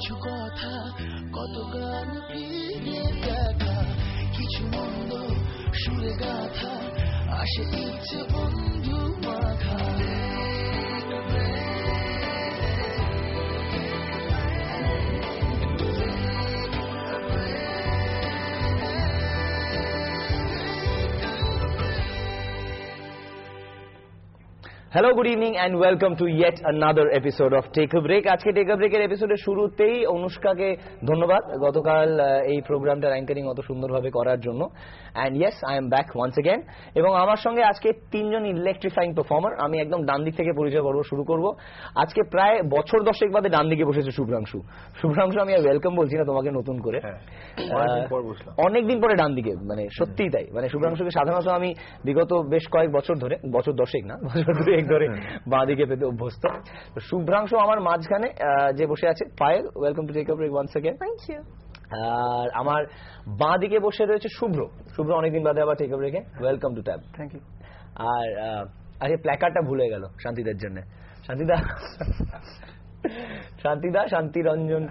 কিছু কথা, কত গান ফিরে দেখা, কিছু মন্দ সুরে গাথা, আসে ইচ্ছে বন্ধু মাখা। Hello, good evening and welcome to yet another episode of Take a Break. আজকে Take a Break এর এপিসোডের শুরুতেই অনুষ্কাকে ধন্যবাদ গতকাল এই প্রোগ্রামটার অ্যাঙ্কারিং অত সুন্দরভাবে করার জন্য। And yes, I am back once again. এবং আমার সঙ্গে আজকে তিনজন ইলেকট্রিফাইং পারফর্মার। আমি একদম ডান দিক থেকে পরিচয় পর্ব শুরু করব। আজকে প্রায় বছর দশেক বাদে ডান দিকে বসেছে শুভ্রাংশু। শুভ্রাংশু, আমি ওয়েলকাম বলছি না তোমাকে নতুন করে, অনেকদিন পরে ডান দিকে, মানে সত্যিই তাই। মানে শুভ্রাংশুকে সাধারণত আমি বিগত বেশ কয়েক বছর ধরে, বছর দশেক না, বছর দুয়েক ধরে বাঁ দিকে পেতে অভ্যস্ত। শুভ্রাংশু আমার মাঝখানে যে বসে আছে Payel. Welcome to take a break once again. Thank you. আর আমার বাঁ দিকে বসে রয়েছে শুভ্র। শুভ্র অনেকদিন বাদে আবার টেক আ ব্রেকে। Welcome to tab. Thank you. আর আজকে প্ল্যাকার্ডটা ভুলে গেল শান্তিদার জন্য। শান্তিদা, শান্তিদা, শান্তিরঞ্জন,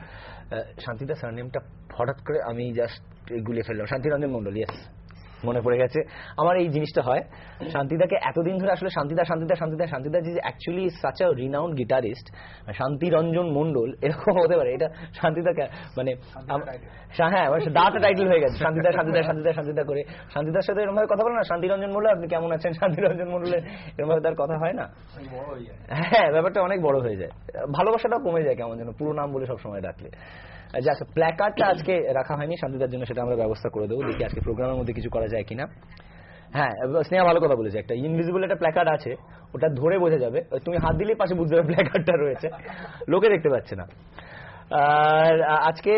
শান্তিদা সারনেমটা হঠাৎ করে আমি জাস্ট গুলিয়ে ফেললাম। শান্তিরঞ্জন মন্ডল, ইয়েস, মনে পড়ে গেছে। আমার এই জিনিসটা হয় শান্তিদাকে এতদিন ধরে আসলে শান্তিদা শান্তিদা শান্তিদা শান্তিদা যে actually such a renowned guitarist, Shantiranjan Mondal এরকম হতে পারে, এটা শান্তিদাকে মানে হ্যাঁ দাটা টাইটেল হয়ে গেছে শান্তিদা শান্তিদা শান্তিদা শান্তিদা করে। শান্তিদার সাথে এরকম ভাবে কথা বলে না, শান্তিরঞ্জন মন্ডল আপনি কেমন আছেন, শান্তিরঞ্জন মন্ডলের এরকম ভাবে তার কথা হয় না। হ্যাঁ, ব্যাপারটা অনেক বড় হয়ে যায়, ভালোবাসাটাও কমে যায় কেমন যেন, পুরো নাম বলে সবসময় ডাকলে। যাক, প্ল্যাকার্ডটা আজকে রাখা হয়নি শান্তিদার জন্য, সেটা আমরা ব্যবস্থা করে দেবো। দেখি আজকে প্রোগ্রামের মধ্যে কিছু করা যায় কিনা। হ্যাঁ, স্নেহা ভালো কথা বলেছে, একটা ইনভিজিবল একটা প্ল্যাকার্ড আছে, ওটা ধরে বোঝা যাবে, তুমি হাত দিলেই পাশে বুঝতে পারবে প্ল্যাকার্ডটা রয়েছে, লোকে দেখতে পাচ্ছে না। আর আজকে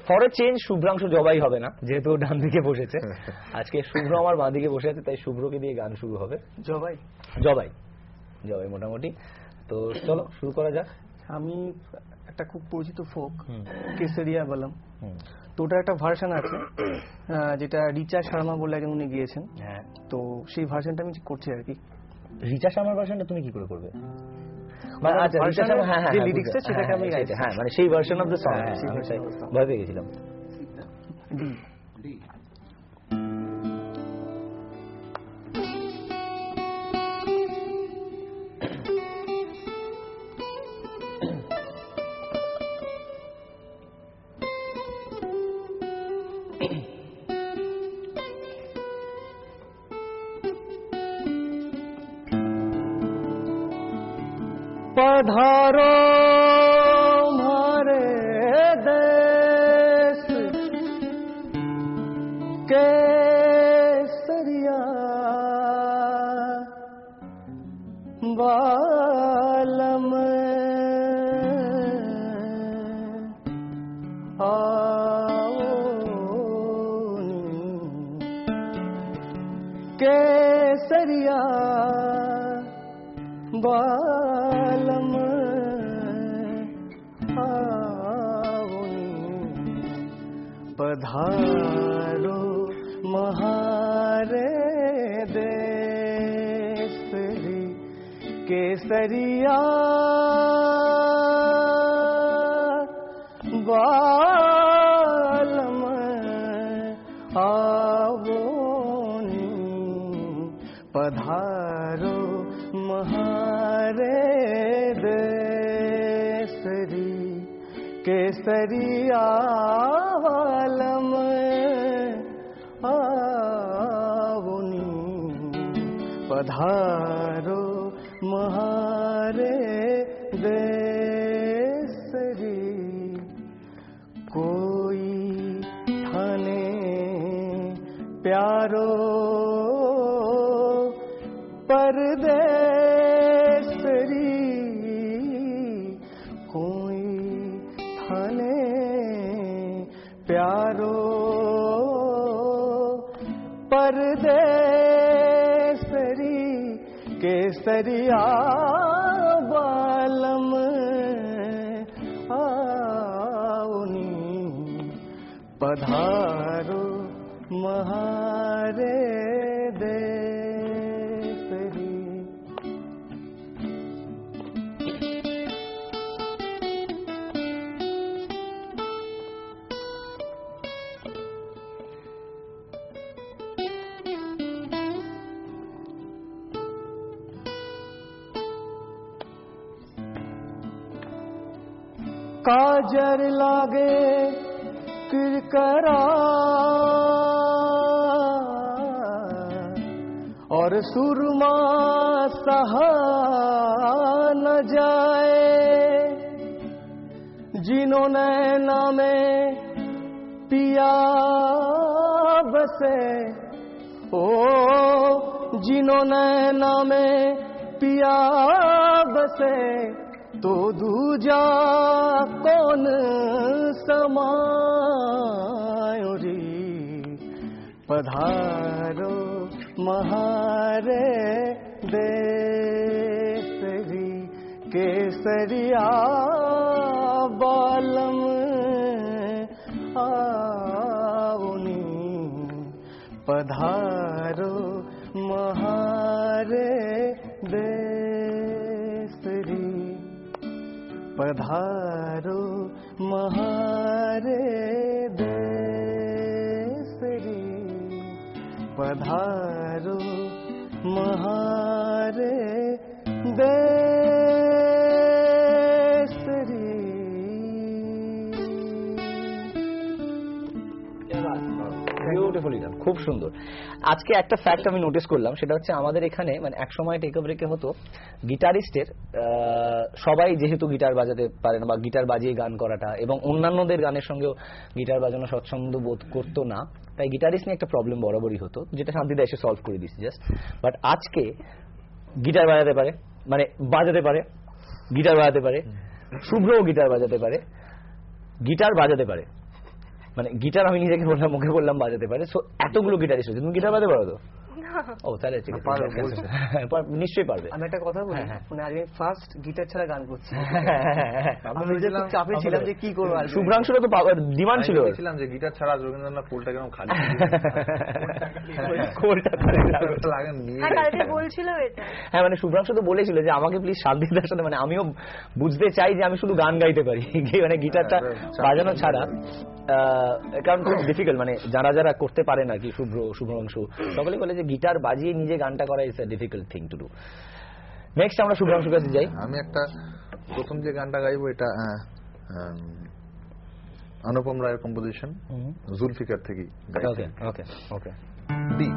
ফর এ চেঞ্জ শুভ্রাংশু জবাই হবে না, যেহেতু ডান দিকে বসেছে। আজকে শুভ্র আমার বাঁ দিকে বসে আছে, তাই শুভ্রকে দিয়ে গান শুরু হবে। জবাই জবাই জবাই মোটামুটি। তো চলো শুরু করা যাক। আমি একটা খুব পরিচিত ফোক, কেসরিয়া বললাম, তো ওটার একটা ভার্সন আছে যেটা রিচা শর্মা বলে একজন উনি গিয়েছেন। হ্যাঁ, তো সেই ভার্সনটা আমি করছি আর কি। রিচা শর্মার ভার্সনটা তুমি কি করে করবে? আচ্ছা, রিচা শর্মা যে লিরিক্সটা সেটাকে আমি গাইছি। হ্যাঁ, মানে সেই ভার্সন অফ দ্য সং। ভয় পেয়ে গেছিলাম। पधारो हमारे देश केसरिया बालम आओ केसरिया बालम पधारो महारे देश केसरिया बालम आवो पधारो महारे देसरी केसरिया वालम आवनी पधारो महारे देसरी कोई थाने प्यारो परदेसरी कोई थाने प्यारो परदेसरी केसरिया बालम आओनी पधारो महारे देसरी। काजर लागे किरकरा और सुरमा सहा न जाए, जिन्होंने नामे पिया बसे, ओ जिन्होंने नामे पिया बसे, तो दूजा कौन समायो रे। पधारो महारे देसरी केसरिया बालम आवनी। पधारो महारे देसरी, पधारो महारे देसरी, पधारो महारे देसरी। বিউটিফুলি গান, খুব সুন্দর। আজকে একটা ফ্যাক্ট আমি নোটিস করলাম, সেটা হচ্ছে আমাদের এখানে মানে এক সময় টেক ব্রেকে হতো গিটারিস্টের সবাই যেহেতু গিটার বাজাতে পারে না বা গিটার বাজিয়ে গান করাটা এবং অন্যান্যদের গানের সঙ্গেও গিটার বাজানো স্বচ্ছন্দ বোধ করতো না, তাই গিটারিস্ট নিয়ে একটা প্রবলেম বরাবরই হতো, যেটা শান্তিদা এসে সলভ করে দিচ্ছে জাস্ট। বাট আজকে গিটার বাজাতে পারে, মানে বাজাতে পারে, গিটার বাজাতে পারে, শুভ্রও গিটার বাজাতে পারে, গিটার বাজাতে পারে, মানে গিটার আমি নিজেকে বললাম, মুখে বললাম বাজাতে পারে। সো এতগুলো গিটারিস্ট হচ্ছে, তুমি গিটার বাজাতে পারো তো? ও তাহলে ঠিক আছে, নিশ্চয়ই পারবে। আমি একটা কথা বলি, হ্যাঁ। মানে আমি ফার্স্ট গিটার ছাড়া গান করছি। আমি নিজে খুব চাপে ছিলাম যে কি করবো। শুভ্রাংশুরও তো ডিমান্ড ছিল, বলছিলাম যে গিটার ছাড়া রবীন্দ্রনাথ ফুলটা কেমন খালি বলছিল এটা। হ্যাঁ মানে শুভ্রাংশু তো বলেছিল যে আমাকে প্লিজ শান্তিদার সাথে, মানে আমিও বুঝতে চাই যে আমি শুধু গান গাইতে পারি, মানে গিটারটা বাজানো ছাড়া, কারণ খুব ডিফিকাল্ট, মানে যারা যারা করতে পারে না কি শুভ্রাংশু সকলে বলে যে গিটার বাজিয়ে নিজে গানটা করা is a difficult thing to do. Next আমরা শুভ্রাংশুর কাছে যাই। আমি একটা প্রথম যে গানটা গাইবো এটা অনুপম রায়ের কম্পোজিশন, জুলফিকার থেকে। ওকে ওকে ওকে। ডি।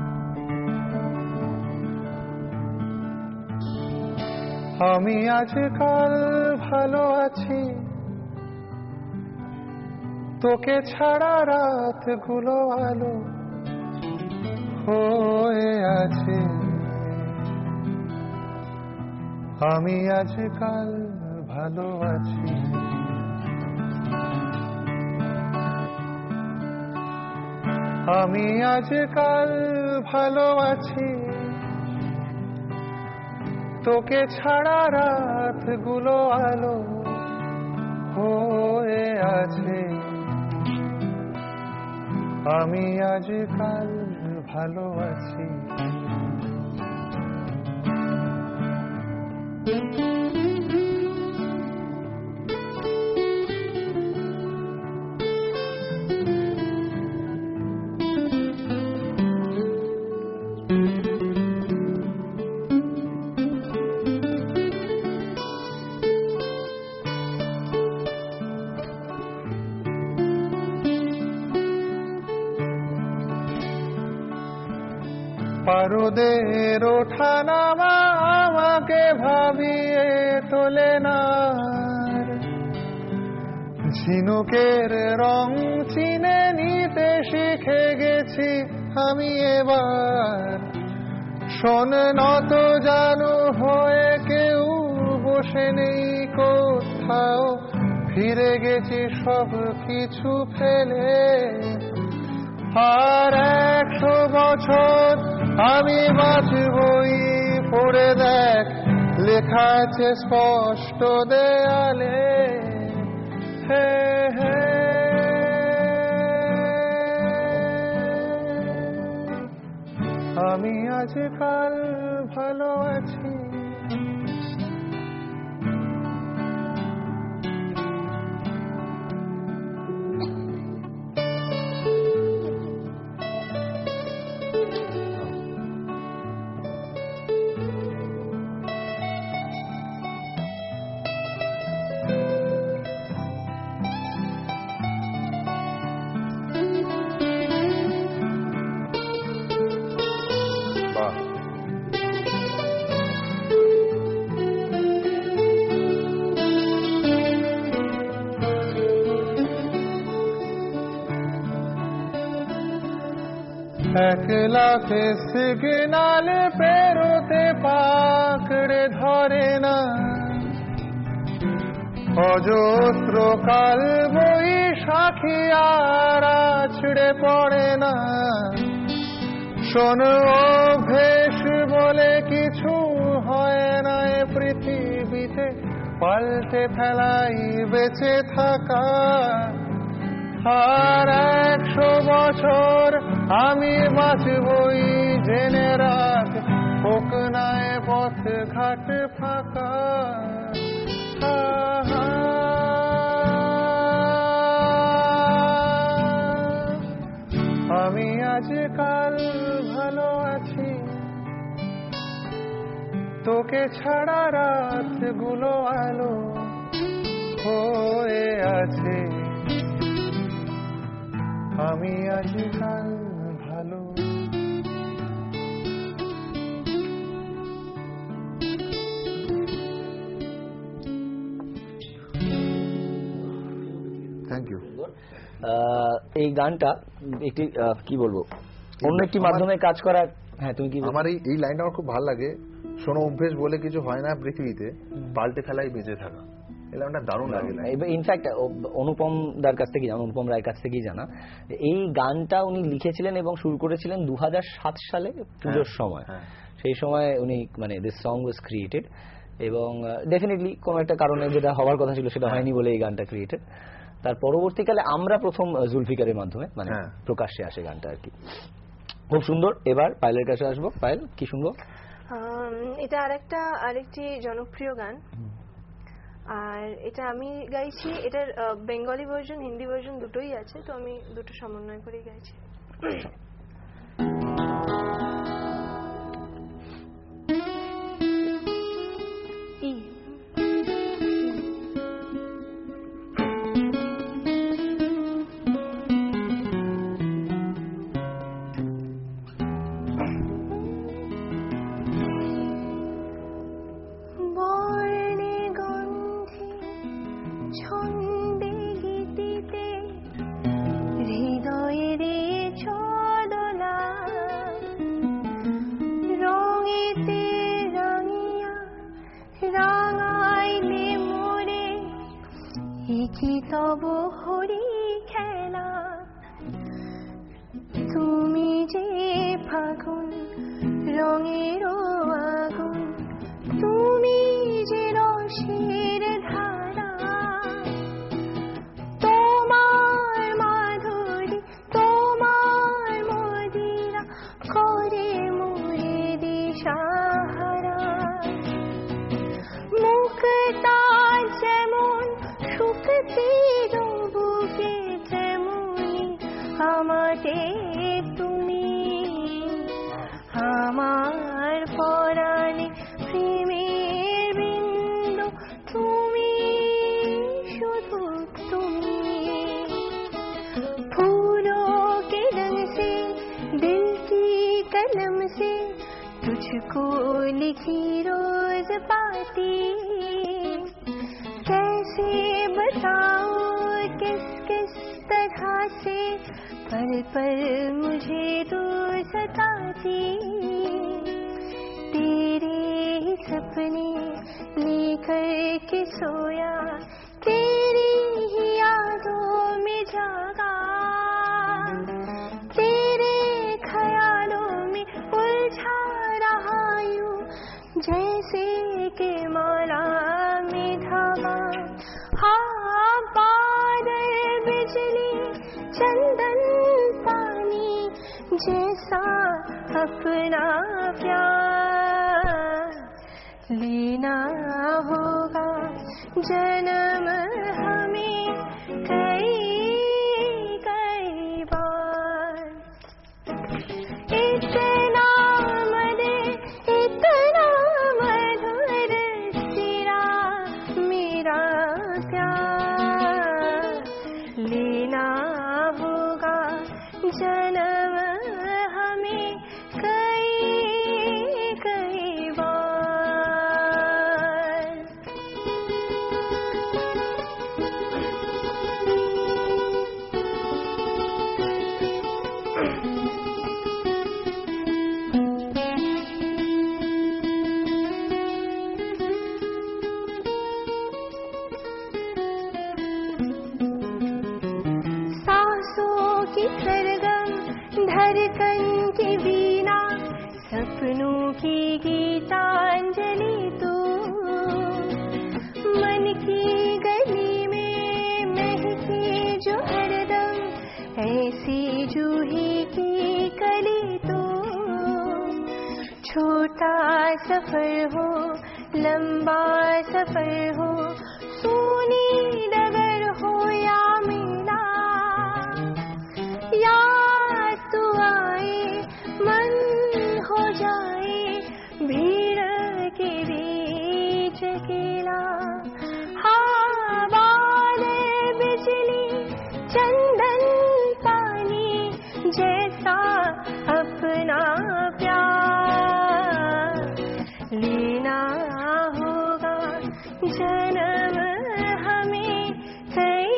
আমি আজকাল ভালো আছি, তোকে ছাড়া রাতগুলো আলো হয়ে আছে। আমি আজকাল ভালো আছি, আমি আজকাল ভালো আছি, তোকে ছাড়া রাতগুলো আলো হয়ে আছে। আমি আজকাল ভালো আছি। পারদের ওঠানামা আমাকে ভাবিয়ে তোলে না, ঝিনুকের রং চিনে নিতে শিখে গেছি আমি এবার। শোন নত জানু হয়ে কেউ বসে নেই কোথাও, ফিরে গেছি সব কিছু ফেলে। আর 100 বছর আমি বাঁচবই, পড়ে দেখ লেখা আছে স্পষ্ট দেয়ালে। হে হে আমি আজকাল ভালো আছি। একলা সিগনাল পেরোতে পাকড়ে ধরে না, অজস্র কাল বৈশাখী আর আছড়ে পড়ে না। শোনো অভ্যেস বলে কিছু হয় না এ পৃথিবীতে, পাল্টে ফেলাই বেঁচে থাকা। আর 100 বছর আমি বাঁচবই জেনে রাখ, হোক না এ পথ ঘাট ফাঁকা। আমি আজকাল ভালো আছি, তোকে ছাড়া রাতগুলো আলো হয়ে আছে। আমি আজকাল ভালো। Thank you. এই গানটা একটি কি বলবো, অন্য একটি মাধ্যমে কাজ করা। হ্যাঁ, তুমি কি বলছো? আমার এই লাইনটা আমার খুব ভালো লাগে। শোনো অভ্যেস বলে কিছু হয় না পৃথিবীতে, পাল্টে ফেলাই বেঁচে থাকা। এই লাইনটা দারুণ লাগে। ইনফ্যাক্ট অনুপম দার কাছ থেকে জানা, অনুপম রায়ের কাছ থেকেই জানা, এই গানটা উনি লিখেছিলেন এবং শুরু করেছিলেন 2007 সালে পুজোর সময়। সেই সময় উনি মানে দিস সং ওয়াজ ক্রিয়েটেড, এবং ডেফিনেটলি কোনো একটা কারণে যেটা হওয়ার কথা ছিল সেটা হয়নি বলে এই গানটা ক্রিয়েটেড। তার পরবর্তীকালে আমরা প্রথম জুলফিকারের মাধ্যমে মানে প্রকাশ্যে আসে গানটা আর কি। খুব সুন্দর। এবার পায়েলের কাছে আসবো। পায়েল, কি শুনবো? এটা আরেকটি জনপ্রিয় গান, আর এটা আমি গাইছি। এটার বেঙ্গলি ভার্জন, হিন্দি ভার্জন দুটোই আছে, তো আমি দুটো সমন্বয় করেই গাইছি। তব হরি খেলা, তুমি যে ফাগুন রঙের আগুন, তুমি যে রসের ধারা, তোমার মাধুরী তোমার মদিরা করে মোরে দিশাহারা। মুক্তা যেমন শুকতে বুকে তেমনি আমাকে তুমি, আমার পরাণে প্রেমের বিন্দু তুমি, শুধু তুমি। फूलों के रंग से दिल की कलम से तुझको लिखी रोज पाती, कैसे बताऊं किस किस तरह से पल पल मुझे तू सताती। तेरे ही सपने लेकर के सोया, तेरी ही यादों में जागा, तेरे ख्यालों में उलझा रहा यूं जैसे के माला में धागा। हाँ, बादल बिजली चंदन पानी जैसा अपना प्यार लेना होगा जन्म हमें कई कई बार। इतना मधुर सिरा मेरा प्यार लेना होगा जन्म हमें कई कई बार। धड़कन की वीणा सपनों की गीतांजलि तू मन की गली में महके जो हरदम ऐसी जूही की कली तू छोटा सफर हो लंबा सफर हो सोनी डगर हो या मेला या तू आए मन हो जाए भीड़ के बीच अकेला हाँ बादल बिजली चंदन पानी जैसा अपना प्यार लेना होगा जन्म हमें कई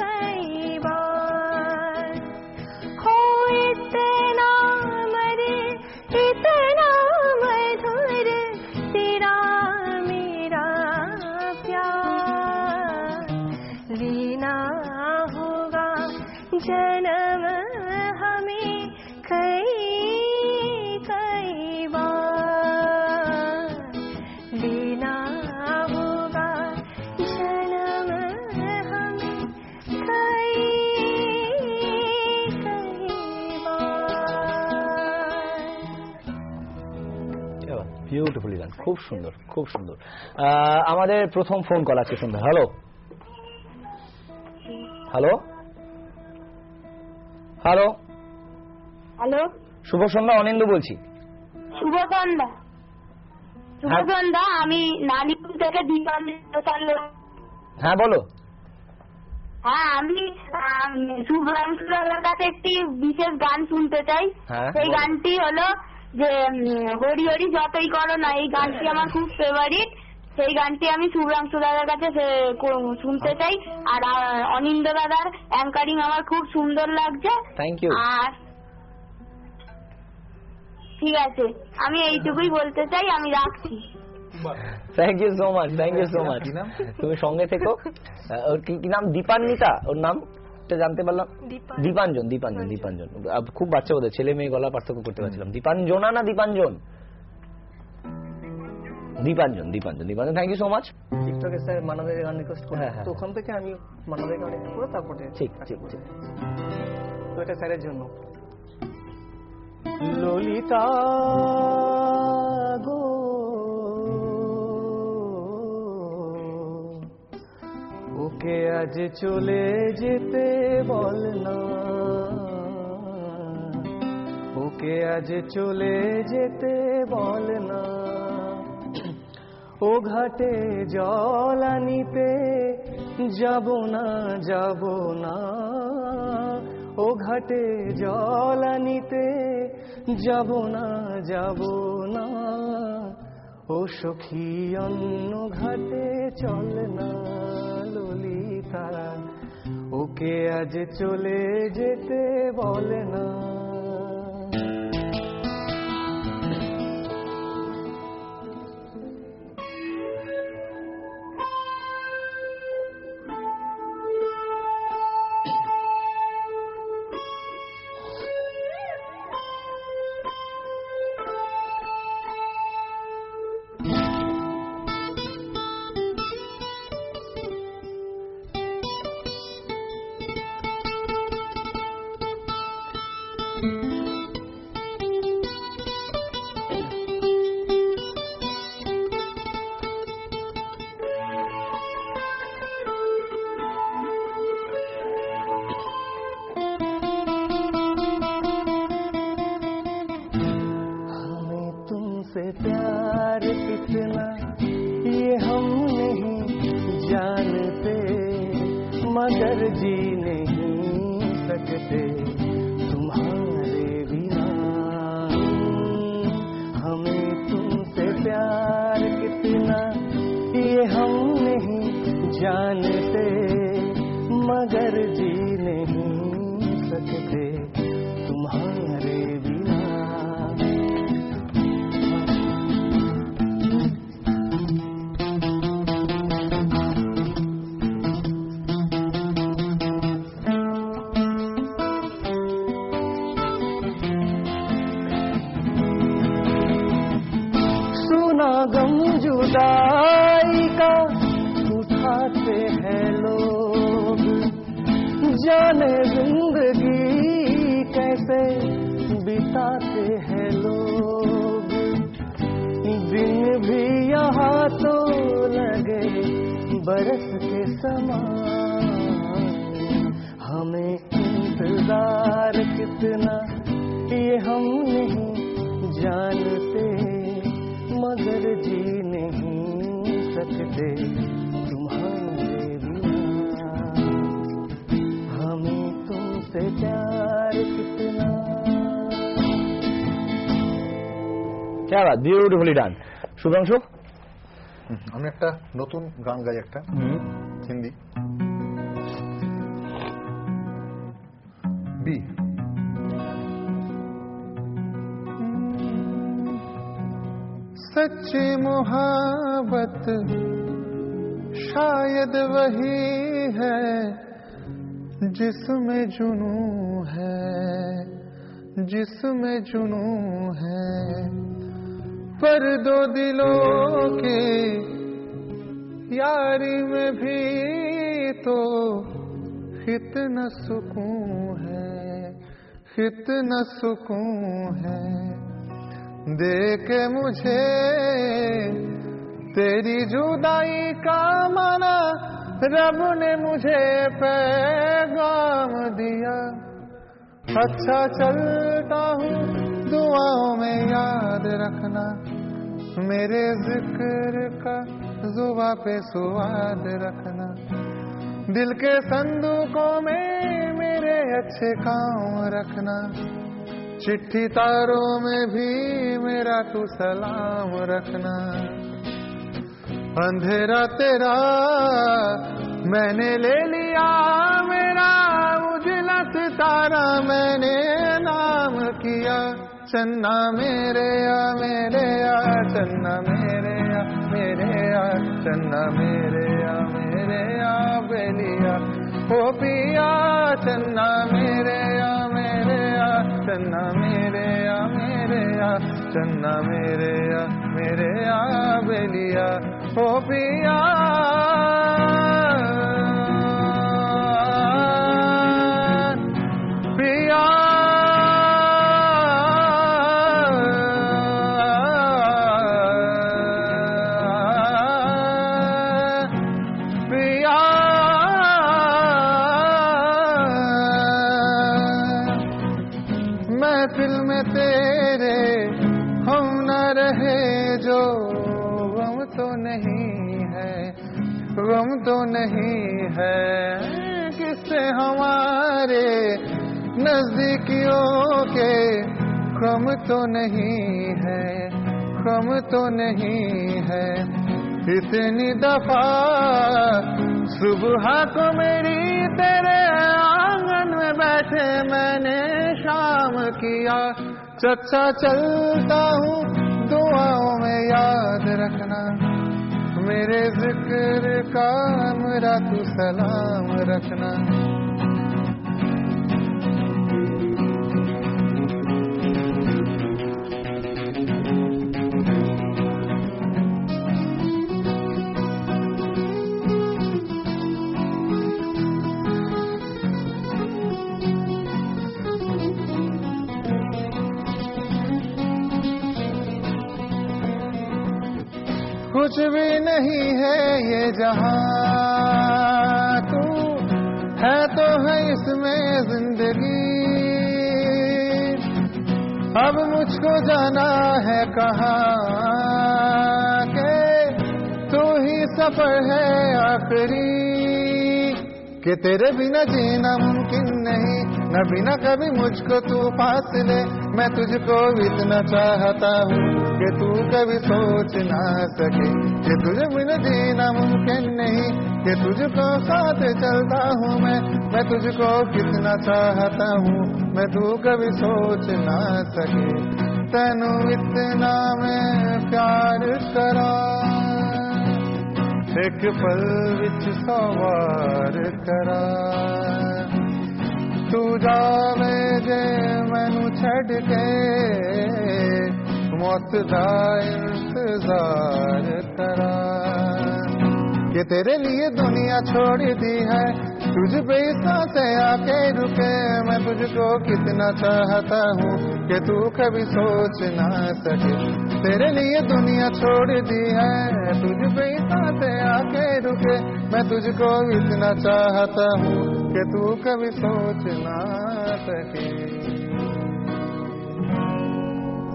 कई बार हो इतना मरे इतना मधुर तेरा मेरा प्यार लेना होगा जन्म हमें कई कई बार लेना होगा जन्म हमें कई कई बार বিউটিফুলি গান, খুব সুন্দর খুব সুন্দর। আমাদের প্রথম ফোন কল আছে সন্ধ্যা। হ্যালো হ্যালো হ্যালো হ্যালো, শুভ সন্ধ্যা, অনিন্দু বলছি। শুভ সন্ধ্যা। শুভ সন্ধ্যা, আমি নালিপুর থেকে দীপাঞ্জন। হ্যাঁ বলো। হ্যাঁ, আমি শুভ্রাংশু দাদার কাছে একটি বিশেষ গান শুনতে চাই। হ্যাঁ, সেই গানটি হলো যে হরি হরি যতই করো না, এই গানটি আমার খুব ফেভারিট। সেই গানটি আমি শুভ্রাংশু দাদার কাছে শুনতে চাই। আর অনিন্দ দাদার অ্যাঙ্কারিং আমার খুব সুন্দর লাগছে। Thank you. আর ঠিক আছে, আমি এইটুকুই বলতে চাই, আমি রাখছি। Thank you so much, thank you so much. তুমি সঙ্গে থেকো। ওর কি নাম? দীপান্বিতা ওর নাম, জানতে পারলাম। দীপাঞ্জন, দীপাঞ্জন, দীপাঞ্জন। খুব বাচ্চা ওদের, ছেলে মেয়ে গলা পার্থক্য করতে পারছিলাম। দীপাঞ্জনা না Dipanjan? Dipanjan, Dipanjan, Dipanjan. Thank you so much. টিকটকে স্যার মানবের গান রিকোয়েস্ট করে, হ্যাঁ, হ্যাঁ। তো ওখান থেকে আমি মানবের গান রিকোয়েস্ট করে তারপরে ঠিক ঠিক ঠিক। তো এটা স্যারের জন্য। ললিতা গো ওকে আজ চলে যেতে বল না, ওকে আজ চলে যেতে বল না, ও ঘাটে জল আনিতে যাব না, যাব না, ও ঘাটে জল আনিতে যাব না, যাব না, ও সখী অন্য ঘাটে চল না ললিতা, ওকে আজ চলে যেতে বলে না। से प्यार कितना ये हम नहीं जानते, मगर जी नहीं सकते तुम्हारे बिना। हमें तुमसे प्यार कितना ये हम नहीं जानते, मगर जी नहीं सकते तुम्हारे बिना। जाने जिंदगी कैसे बिताते हैं लोग, दिन भी यहाँ तो लगे बरस के समान। हमें इंतजार कितना ये हम नहीं जानते, मगर जी नहीं सकते तुम्हारे बिना। हमें तुमसे प्यार कितना। क्या बात, বিউটিফুলি ডান। শুভাংশু, আমি একটা নতুন গান গাই, একটা হিন্দি। बी सच्ची मोहब्बत शायद वही है जिसमें जुनू है, जिसमें जुनू है। पर दो दिलों की यारी में भी तो कितना सुकून है, कितना सुकून है। देखे मुझे तेरी जुदाई का माना, रब ने मुझे पैगाम दिया। अच्छा चलता हूँ दुआओं में याद रखना, मेरे जिक्र का जुबां पे स्वाद रखना। दिल के संदूकों में मेरे अच्छे काम रखना, चिट्ठी तारों में भी मेरा तू सलाम रखना। अंधेरा तेरा मैंने ले लिया, मेरा उजला सितारा मैंने नाम किया। चन्ना मेरे या मेरे या, चन्ना मेरे या मेरे या, चन्ना मेरे या मेरे या बेलिया हो पिया। चन्ना मेरे या मेरे या, चन्ना मेरे या मेरे या, चन्ना मेरे या मेरे या बेलिया हो पिया। पिया महफिल में तेरे हम न रहे जो गम तो नहीं है, गम तो नहीं है। किससे हमारे नजदीकियों के कम तो नहीं है, कम तो नहीं है। इतनी दफा सुबह को मेरी तेरे आंगन में बैठे मैंने शाम किया। चचा चलता हूँ दुआओं में याद रखना, मेरे जिक्र का मेरा तू सलाम रखना। कुछ भी नहीं है ये जहां, तू है तो है इसमें जिंदगी। अब मुझको जाना है कहाँ के तू ही सफर है आखिरी। कि तेरे बिना जीना मुमकिन नहीं, न बिना कभी मुझको तू पास ले। मैं तुझको इतना चाहता हूँ कि तू कभी सोच ना सके, कि तुझे बिना जीना मुमकिन नहीं, कि तुझको साथ चलता हूँ मैं तुझको कितना चाहता हूँ, मैं तू कभी सोच ना सके। तेनू इतना मैं प्यार करा, एक पल विच सवार करा। तू जावे जे मैनू छड़ के, मौत दा इंतजार करा। कि कि तेरे लिए दुनिया छोड़ दी है, तुझ पे सांसें आके रुके। मैं तुझको कितना चाहता हूँ कि तू कभी सोच ना सके। तेरे लिए दुनिया छोड़ दी है, तुझ पे सांसें आके रुके। मैं तुझको इतना चाहता हूँ कि तू कभी सोच ना सके।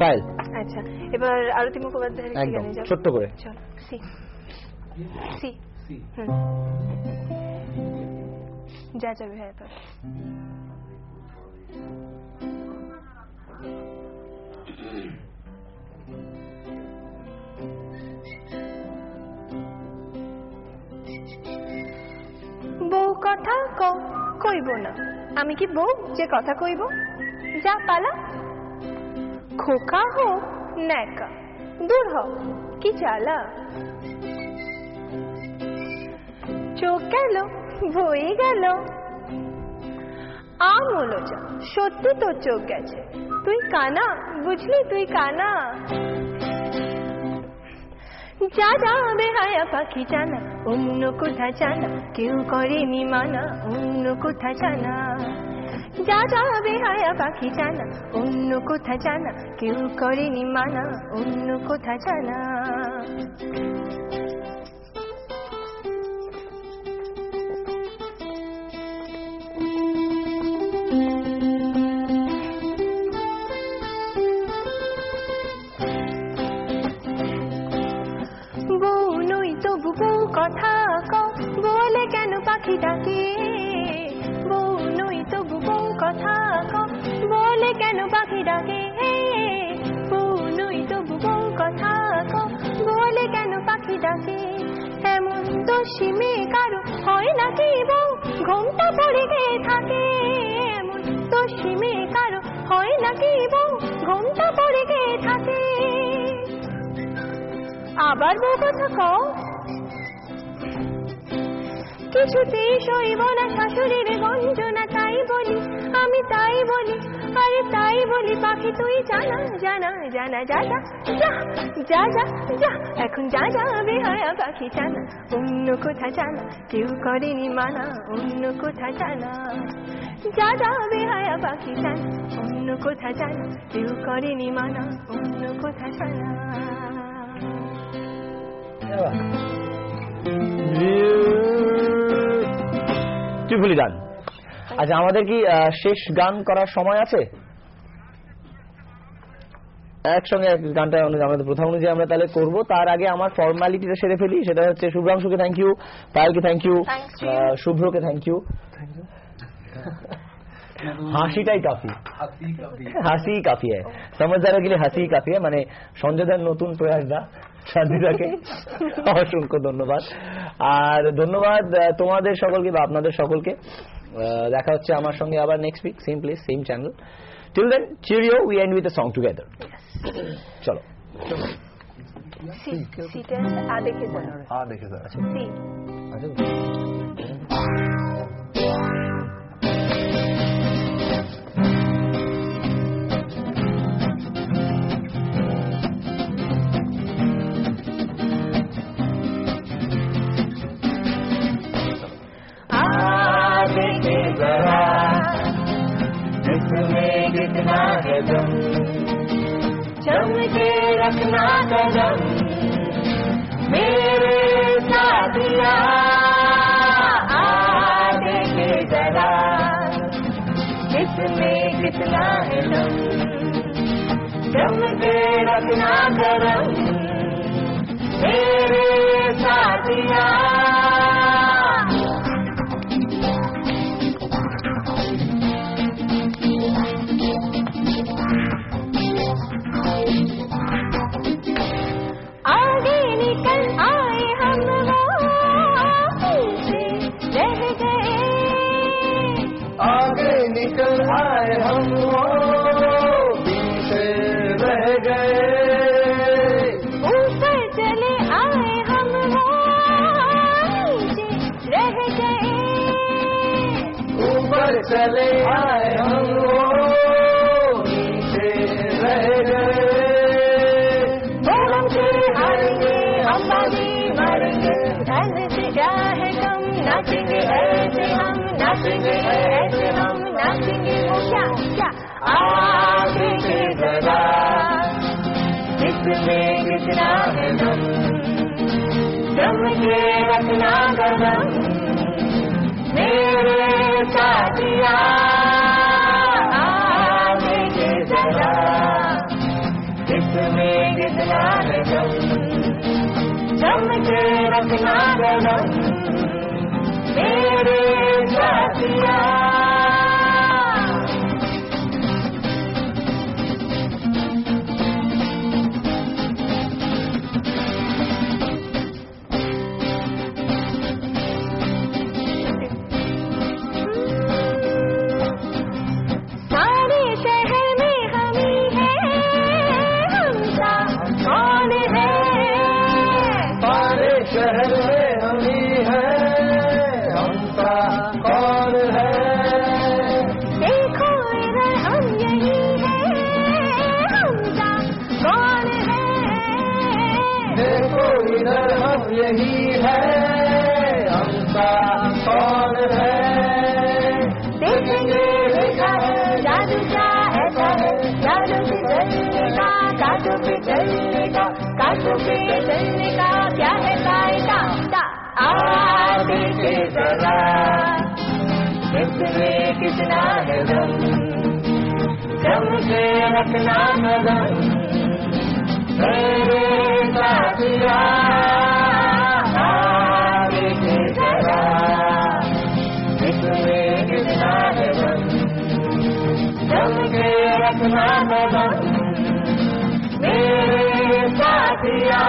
পায়েল আচ্ছা, এবার আরতি মুখোপাধ্যায়ের একটি একদম গানে যাব। ছোট্ট করে। চলো, সি সি যা যাবে হ্যাঁ তো বউ কথা কইব না, আমি কি বউ যে কথা কইব? যা পালা, খোকা হোক ন্যাকা, দূর হও কি চালা। চোখ গেল বই গেল আমলোচা, সত্যি তোর চোখ গেছে, তুই কানা, বুঝলি তুই কানা। যা যা বেহায়া পাখি জানা, অন্য কোথা জানা, কেউ করেনি মানা, অন্য কোথা জানা। যা যা বেহায়া পাখি জানা, অন্য কোথা জানা, কেউ করেনি মানা, অন্য কোথা জানা। বউ নই তবু বউ কথা বলে কেন পাখি ডাকে। বউ নই তবু বউ কথা বলে কেন পাখি ডাকে। বউ নই তবু বউ কথা বলে কেন পাখি ডাকে। এমন দোষী মেয়ে কারো হয় নাকি বউ, ঘোমটা পড়ে গিয়ে থাকে। এমন দোষী মেয়ে কারো হয় নাকি বউ, ঘোমটা পড়ে গিয়ে থাকে। আবার বউ কথা কও, কিছুতেই সইব না শাশুড়ির গঞ্জনা। তাই বলি আমি, তাই বলি, আরে তাই বলি পাখি তুই জানা জানা জানা। যা যা যা যা যা যা, এখন যা যা বেহায়া পাখি জানা, অন্য কোথা জানা, কেউ করেনি মানা, অন্য কোথা জানা। যা যা বেহায়া পাখি জানা, অন্য কোথা জানা, কেউ করেনি মানা, অন্য কোথা জানা। ত্রিপুলি গান। আচ্ছা, আমাদের কি শেষ গান করার সময় আছে? একসঙ্গে গানটা আমাদের প্রথম অনুযায়ী আমরা তাহলে করবো। তার আগে আমার ফর্মালিটিটা সেরে ফেলি, সেটা হচ্ছে শুভ্রাংশুকে থ্যাংক ইউ, পায়েলকে থ্যাংক ইউ, শুভ্রকে থ্যাংক ইউ। হাসিটাই কাফি, হাসি কাফি है, समझदारों के लिए হাসি কাফি है। মানে সঞ্জয়দার নতুন প্রয়াস দা শান্তিদাকে অসংখ্য ধন্যবাদ। আর ধন্যবাদ তোমাদের সকলকে বা আপনাদের সকলকে। দেখা হচ্ছে আমার সঙ্গে আবার next week, same place same channel. Till then cheerio, we end with a song together. চলো সিটা আ দেখে যা আচ্ছা সি আচ্ছা कितना है दम, जम के रखना कदम मेरे साथिया। देखे जरा इसमें कितना है दम, जम के रखना कदम मेरे साथिया। आगे निकल आए हम वो पीछे रह गए, आगे निकल आए हम वो पीछे रह गए। ऊपर चले आए हम वो नीचे रह गए, ऊपर चले आए हम वो नीचे रह गए। हारेंगे हम बाजी मारेंगे, धन से नाचेंगे ऐसे हम नाचेंगे वो क्या क्या आगे जरा इसमें कितना है दम दम के रखना कदम मेरे साथिया आगे जरा इसमें कितना है दम के रखना कदम मेरे साथिया सारे शहर में हम ही हैं हम सा कौन है सारे शहर में हम ही हैं हमसा कौन है देखो इधर हम यही हैं हमसा कौन है देखो इधर हम यही है हमसा कौन है देखेंगे देखा है जादू का ऐसा है जादू से चलने का कांटों पे चलने का कांटों पे चलने का क्या है कायदा आगे जरा इसमें कितना है दम से रखना कदम मेरे साथिया आगे जरा इसमें कितना है दम से रखना कदम मेरे साथिया